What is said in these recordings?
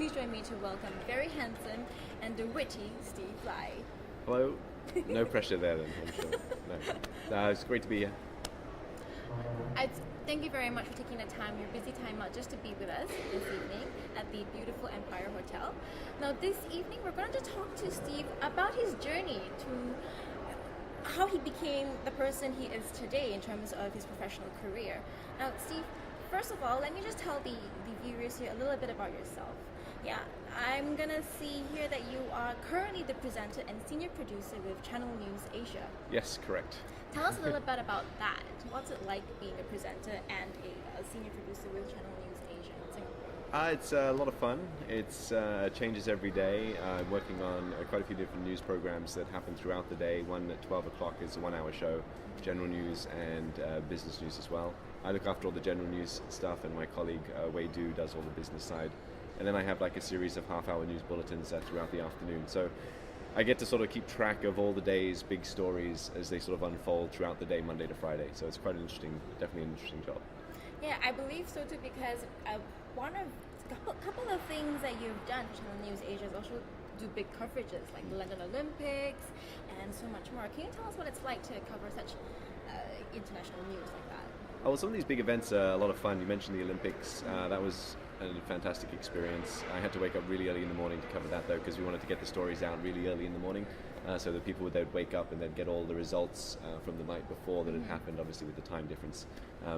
Please join me to welcome very handsome and the witty Steve Lai. Hello. No pressure there then, I'm sure. No, it's great to be here. Thank you very much for taking the time, your busy time out, just to be with us this evening at the beautiful Empire Hotel. Now, this evening we're going to talk to Steve about his journey to how he became the person he is today in terms of his professional career. Now, Steve, first of all, let me just tell the viewers here a little bit about yourself. Yeah, I'm gonna see here that you are currently the presenter and senior producer with Channel News Asia. Yes, correct. Tell us a little bit about that. What's it like being a presenter and a senior producer with Channel News Asia in Singapore? It's a lot of fun. It's changes every day. I'm working on quite a few different news programs that happen throughout the day. One at 12 o'clock is a 1 hour show, general news and business news as well. I look after all the general news stuff, and my colleague Wei Du does all the business side. And then I have like a series of half-hour news bulletins throughout the afternoon. So I get to sort of keep track of all the day's big stories as they sort of unfold throughout the day, Monday to Friday. So it's quite an interesting, definitely an interesting job. Yeah, I believe so too, because couple of things that you've done for Channel News Asia is also do big coverages like the London Olympics and so much more. Can you tell us what it's like to cover such international news like that? Oh, well, some of these big events are a lot of fun. You mentioned the Olympics. That was a fantastic experience. I had to wake up really early in the morning to cover that, though, because we wanted to get the stories out really early in the morning, so that people would wake up and then get all the results from the night before that had happened, obviously with the time difference,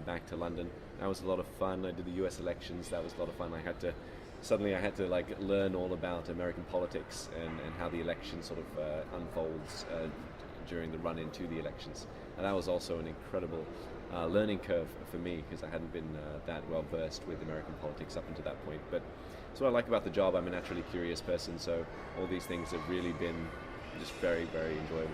back to London. That was a lot of fun. I did the US elections. That was a lot of fun. I had to like learn all about American politics and how the election sort of unfolds during the run into the elections. And that was also an incredible learning curve for me, because I hadn't been that well versed with American politics up until that point. But that's what I like about the job. I'm a naturally curious person, so all these things have really been just very, very enjoyable.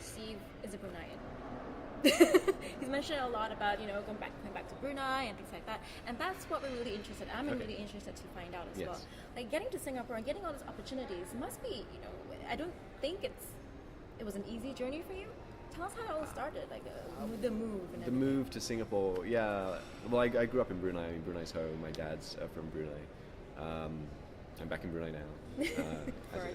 Steve is a Bruneian. He's mentioned a lot about going back to Brunei and things like that, and that's what we're really interested in. I'm really interested to find out as well. Like getting to Singapore and getting all these opportunities must be, I don't think it was an easy journey for you. Tell us how it all started, like the move. And the move to Singapore, yeah. Well, I grew up in Brunei. I mean, Brunei's home. My dad's from Brunei. I'm back in Brunei now,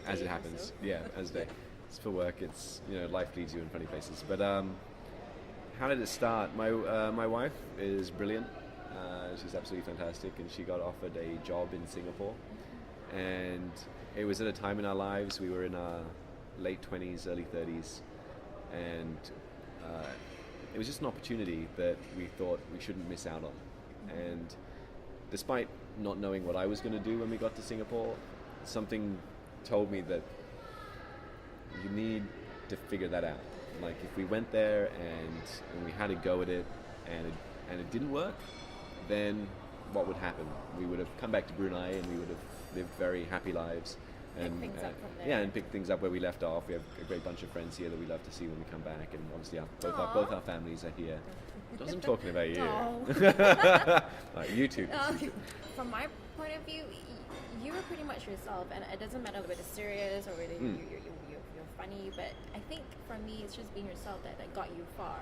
as it happens. So. Yeah, as a day. It's for work. It's life leads you in funny places. But how did it start? My wife is brilliant. She's absolutely fantastic, and she got offered a job in Singapore. And it was at a time in our lives, we were in our late 20s, early 30s. And it was just an opportunity that we thought we shouldn't miss out on. And despite not knowing what I was going to do when we got to Singapore, something told me that you need to figure that out. Like, if we went there and we had a go at it and it didn't work, then what would happen? We would have come back to Brunei and we would have lived very happy lives. And pick things up from there. Yeah, and pick things up where we left off. We have a great bunch of friends here that we love to see when we come back, and obviously both our families are here. I wasn't talking about you. You too. From my point of view, you were pretty much yourself, and it doesn't matter whether it's serious or whether you're funny. But I think for me, it's just being yourself that got you far.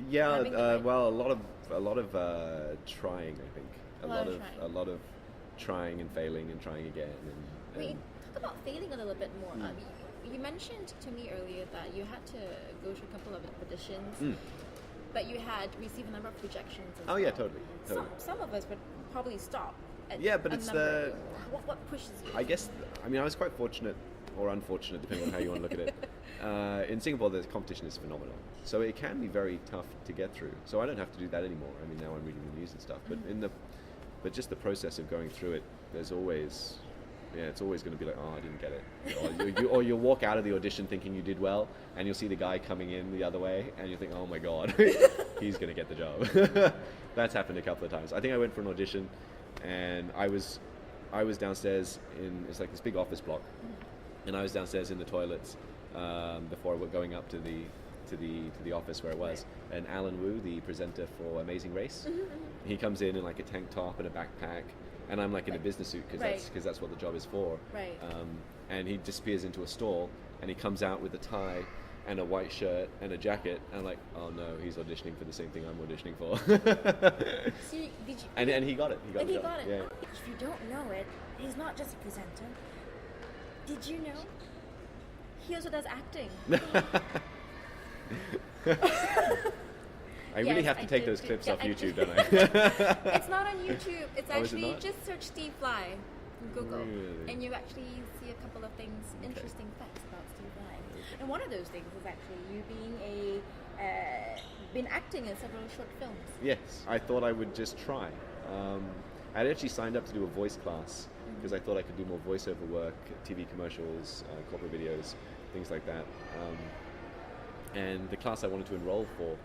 Yeah, well, a lot of trying. I think a lot of trying and failing and trying again. Wait, talk about failing a little bit more. You mentioned to me earlier that you had to go through a couple of auditions, but you had received a number of rejections as well. Yeah, totally. Some of us would probably stop at but it's number. What pushes you? I guess, I was quite fortunate or unfortunate, depending on how you want to look at it. In Singapore, the competition is phenomenal. So it can be very tough to get through. So I don't have to do that anymore. I mean, now I'm reading the news and stuff. But just the process of going through it, there's always... Yeah, it's always going to be like, oh, I didn't get it. Or you'll walk out of the audition thinking you did well, and you'll see the guy coming in the other way, and you think, oh my God, he's going to get the job. That's happened a couple of times. I think I went for an audition, and I was downstairs it's like this big office block, and I was downstairs in the toilets before going up to the office where it was. And Alan Wu, the presenter for Amazing Race, he comes in like a tank top and a backpack. And I'm like in a business suit because that's what the job is for. Right. And he disappears into a stall, and he comes out with a tie, and a white shirt and a jacket, and I'm like, oh no, he's auditioning for the same thing I'm auditioning for. See, did you? and he got it. He got And the he job. got it. Yeah. If you don't know it, he's not just a presenter. Did you know? He also does acting. I really Yes, have to I take did those do- clips yeah, off I YouTube, did. don't I? It's not on YouTube. It's Oh, is it actually not? just search Steve Lai on Google, Really? and you actually see a couple of things, interesting facts about Steve Lai. And one of those things is actually you being been acting in several short films. Yes, I thought I would just try. I'd actually signed up to do a voice class because I thought I could do more voiceover work, TV commercials, corporate videos, things like that. And the class I wanted to enroll for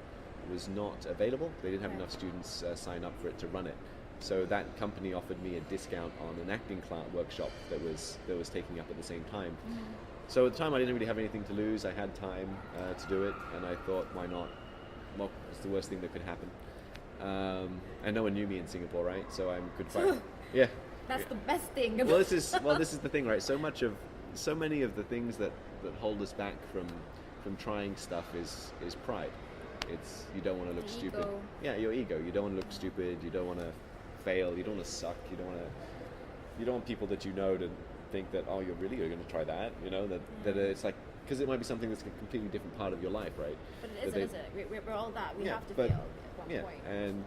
was not available. They didn't have Right. enough students sign up for it to run it. So that company offered me a discount on an acting class workshop that was taking up at the same time. So at the time I didn't really have anything to lose. I had time to do it, and I thought, why not? Well, it's the worst thing that could happen. And no one knew me in Singapore, right? So I could find. Yeah. That's Yeah. the best thing. Well, this is the thing, right? So many of the things that hold us back from trying stuff is pride. It's you don't want to look The stupid. ego. Yeah, your ego. You don't want to look stupid. You don't want to fail. You don't want to suck. You don't want people that you know to think that, oh, you're going to try that. You know that it's like, because it might be something that's a completely different part of your life, right? But it That isn't, they- is it? We're all that. We Yeah, have to but- fail at one Yeah, point. and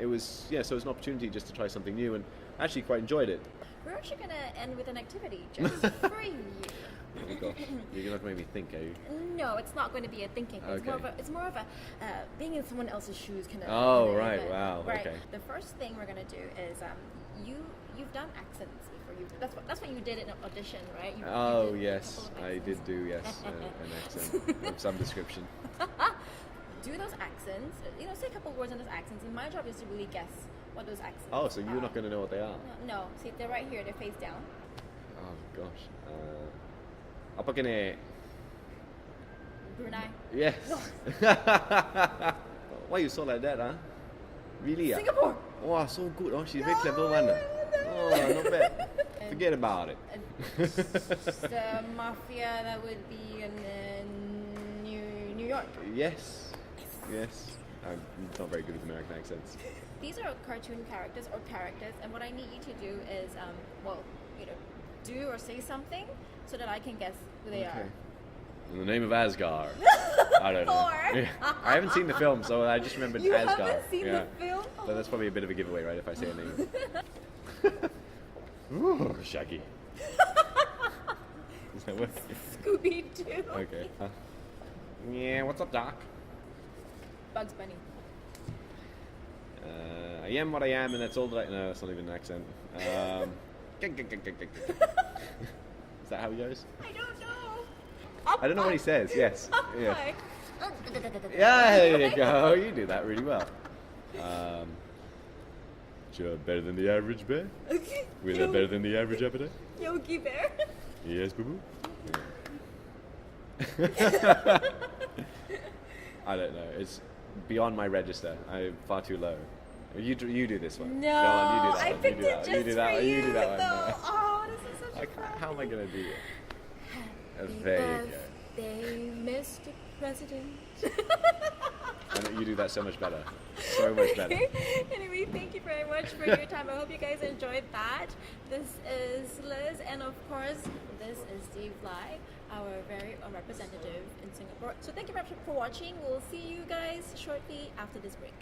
it was so it was an opportunity just to try something new, and I actually quite enjoyed it. We're actually going to end with an activity just for you. Oh my gosh, you're gonna have to make me think, are you? No, it's not going to be a thinking. It's more of Okay. a being in someone else's shoes kind of. Oh, right, wow, Right. okay. The first thing we're going to do is you've done accents before. That's what you did in an audition, right? You Oh did a yes, couple of I did accents. do an accent of some description. Do those accents. Say a couple words in those accents, and my job is to really guess what those accents. Oh, so you're are. not going to know what they are? No, see, they're right here. They're face down. Oh gosh. Apa kene? Brunei. Yes. Why you so like that, huh? Really? Singapore. Wow, so good. Oh, she's very clever one. Oh, not bad. Forget about it. The mafia that would be in New York. Yes. I'm not very good with American accents. These are cartoon characters, and what I need you to do is, do or say something so that I can guess who they are. In the name of Asgard. I don't know. Thor. Yeah. I haven't seen the film, so I just remembered You Asgard. haven't seen yeah. the film? But that's probably a bit of a giveaway, right, if I say a name. Ooh, Shaggy. Does that work? Scooby Doo. Okay. Yeah, what's up, Doc? Bugs Bunny. I am what I am, and that's all that I... No, that's not even an accent. Is that how he goes? I don't know. I don't know what he says, yes. Yeah. Hi. Yeah, there you go. You do that really well. Sure, better than the average bear? We're that better than the average appetite? Yogi Bear. Yes, boo boo. I don't know. It's beyond my register. I'm far too low. You do this one. No, Go on, you do that I one. picked you do it that. just You do that for one. You do that one. though. No. Oh, this is such a How am I going to do it? Happy There you go. birthday, Mr. President. And you do that so much better. So much better. Anyway, thank you very much for your time. I hope you guys enjoyed that. This is Liz, and of course, this is Steve Lai, our very own representative in Singapore. So thank you very much for watching. We'll see you guys shortly after this break.